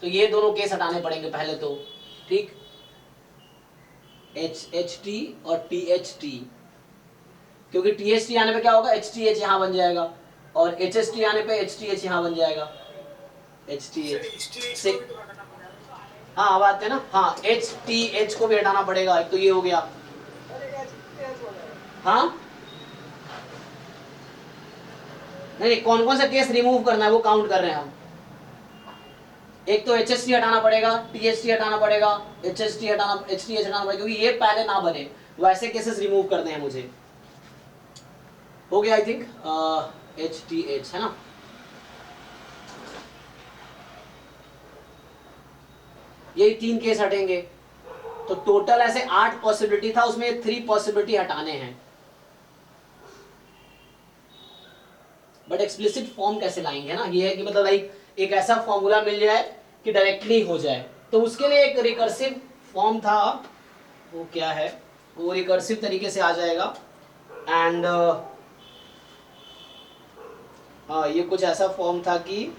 तो ये दोनों केस हटाने पड़ेंगे पहले तो, ठीक। HHT और THT, क्योंकि THT आने पे क्या होगा, HTH यहाँ बन जाएगा, और HHT आने पे HTH यहाँ बन जाएगा, HTH। हाँ अब आते हैं ना, हाँ HTH को भी हटाना पड़ेगा, एक तो ये हो गया। हाँ नहीं, कौन कौन सा केस रिमूव करना है वो काउंट कर रहे हैं हम। एक तो HHT हटाना पड़ेगा, THT हटाना पड़ेगा, HHT हटाना, HTH हटाना पड़ेगा, क्योंकि ये पहले ना बने, वैसे केसेस रिमूव करने हैं मुझे। हो गया आई थिंक, HTH है ना। ये 3 केस हटेंगे, तो टोटल ऐसे 8 पॉसिबिलिटी था, उसमें 3 पॉसिबिलिटी हटाने हैं। बट एक्सप्लिसिट फॉर्म कैसे लाएंगे ना, ये है कि मतलब लाइक एक ऐसा फॉर्मूला मिल जाए कि डायरेक्टली हो जाए, तो उसके लिए एक रिकर्सिव फॉर्म था, वो क्या है, वो रिकर्सिव तरीके से आ जाएगा। एंड हाँ ये कुछ ऐसा फॉर्म था कि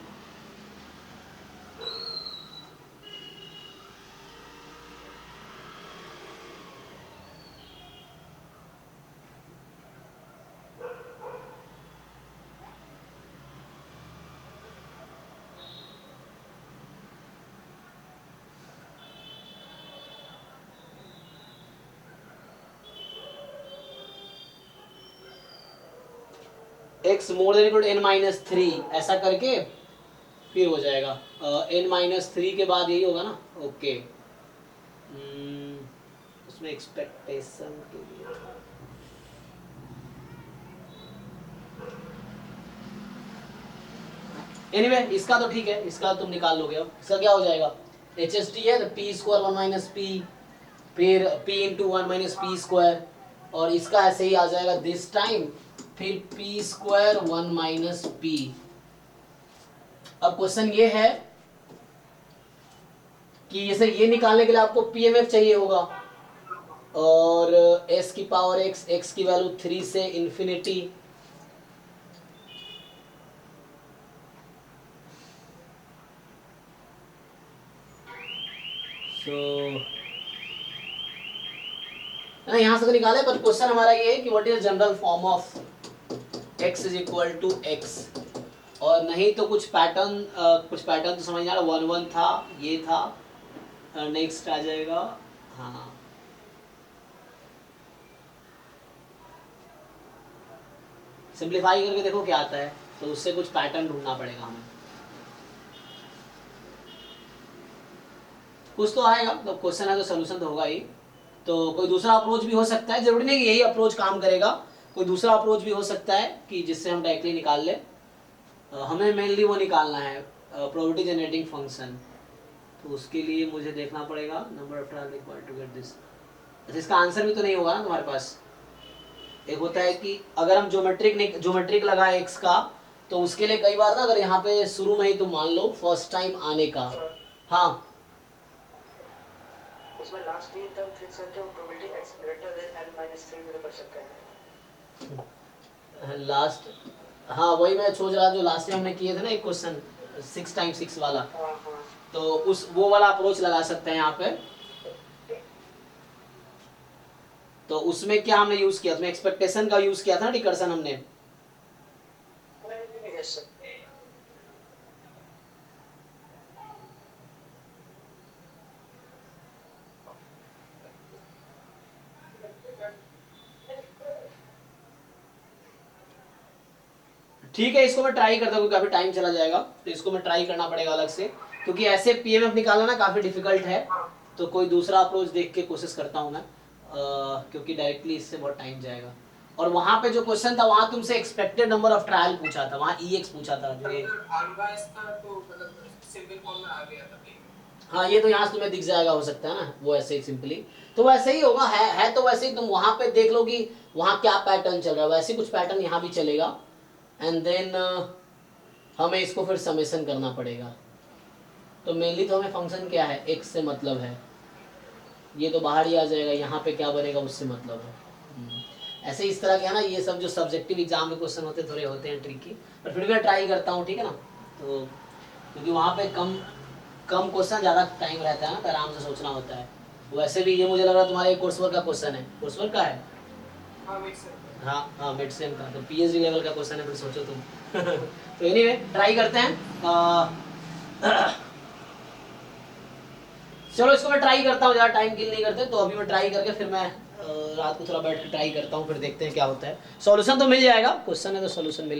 x more than equal to n-3 ऐसा करके फिर हो जाएगा। n-3 के बाद यही होगा ना, ओके। उसमें एक्सपेक्टेशन के लिए एनीवे इसका तो ठीक है, इसका तुम निकाल लोगे। अब इसका क्या हो जाएगा, HST है तो p² 1 - p, फिर p × 1 - p², और इसका ऐसे ही आ जाएगा दिस टाइम, फिर p² 1 - p। अब क्वेश्चन ये है कि जैसे ये निकालने के लिए आपको PMF चाहिए होगा, और s की पावर x की वैल्यू 3 से इंफिनिटी, यहाँ से तो निकाले, पर क्वेश्चन हमारा ये है कि what is general form of x = x, और नहीं तो कुछ पैटर्न तो समझ आ रहा, 1 1 था, ये था, नेक्स्ट आ जाएगा, हाँ सिंप्लीफाई करके देखो क्या आता है, तो उससे कुछ पैटर्न ढूंढना पड़ेगा हमें, कुछ तो आएगा, तो क्वेश्चन है तो सोल्यूशन तो होगा ही। तो कोई दूसरा अप्रोच भी हो सकता है, जरूरी नहीं कि यही अप्रोच काम करेगा, कोई दूसरा अप्रोच भी हो सकता है कि जिससे हम डायरेक्टली निकाल ले। हमें मेनली वो निकालना है प्रोबेबिलिटी जनरेटिंग फंक्शन, तो उसके लिए मुझे देखना पड़ेगा number of trial required to get this. अच्छा इसका आंसर भी तो नहीं होगा ना तुम्हारे पास, एक होता है कि अगर हम ज्योमेट्रिक लगाए x का, तो उसके लिए कई बार ना अगर यहाँ पे शुरू में ही तुम मान लो फर्स्ट टाइम आने का, हाँ उसमें लास्ट 3 टर्म फिक्स करके वो probability x greater than n - 3 में कर सकते हैं। लास्ट हाँ वही मैं सोच रहा, जो लास्ट टाइम हमने किए थे ना एक क्वेश्चन 6x6 वाला, हाँ हाँ तो उस वो वाला अप्रोच लगा सकते हैं यहाँ पे। तो उसमें क्या हमने यूज किया, उसमें एक्सपेक्टेशन का यूज किया था ना रिकर्सन हमने। Yes sir. ठीक है, इसको मैं ट्राई करता हूँ, काफी टाइम चला जाएगा, तो इसको मैं ट्राई करना पड़ेगा अलग से, क्योंकि ऐसे पीएमएफ निकालना ना काफी डिफिकल्ट है। तो कोई दूसरा अप्रोच देख के कोशिश करता हूँ मैं, क्योंकि डायरेक्टली इससे बहुत टाइम जाएगा। और वहाँ पे जो क्वेश्चन था, वहाँ तुमसे एक्सपेक्टेड नंबर ऑफ ट्रायल पूछा था, वहाँ EX पूछा था जो ये। अनबायस था तो मतलब सिंपल फॉर्म में आ गया था। हाँ ये तो यहाँ से तुम्हें दिख जाएगा, हो सकता है ना वो ऐसे ही सिंपली, तो वैसे ही होगा, है तो वैसे ही। तुम वहाँ पे देख लो कि वहाँ क्या पैटर्न चल रहा है, वैसे कुछ पैटर्न यहाँ भी चलेगा। एंड देन हमें इसको फिर समेशन करना पड़ेगा। तो मेनली तो हमें फंक्शन क्या है, x से मतलब है, ये तो बाहर ही आ जाएगा, यहाँ पे क्या बनेगा उससे मतलब है। ऐसे इस तरह के है ना, ये सब जो सब्जेक्टिव एग्जाम में क्वेश्चन होते थोड़े होते हैं ट्रिकी, पर फिर भी मैं ट्राई करता हूँ, ठीक है ना। तो क्योंकि वहाँ पे कम क्वेश्चन, ज़्यादा टाइम रहता है ना, तो आराम से सोचना होता है। वैसे भी ये मुझे लग रहा है तुम्हारे कोर्स वर्क का क्वेश्चन है, कोर्स वर्क का है। हाँ मेडिसिन का, तो PhD लेवल का क्वेश्चन है, फिर सोचो तुम। तो एनीवे ट्राई करते हैं। चलो इसको मैं ट्राई करता हूँ, ज़्यादा टाइम किल नहीं करते। तो अभी मैं ट्राई करके फिर मैं रात को थोड़ा बैठ के ट्राई करता हूँ, फिर देखते हैं क्या होता है। सॉल्यूशन तो मिल जाएगा, क्वेश्चन है तो सॉल्यूशन मिलेगा।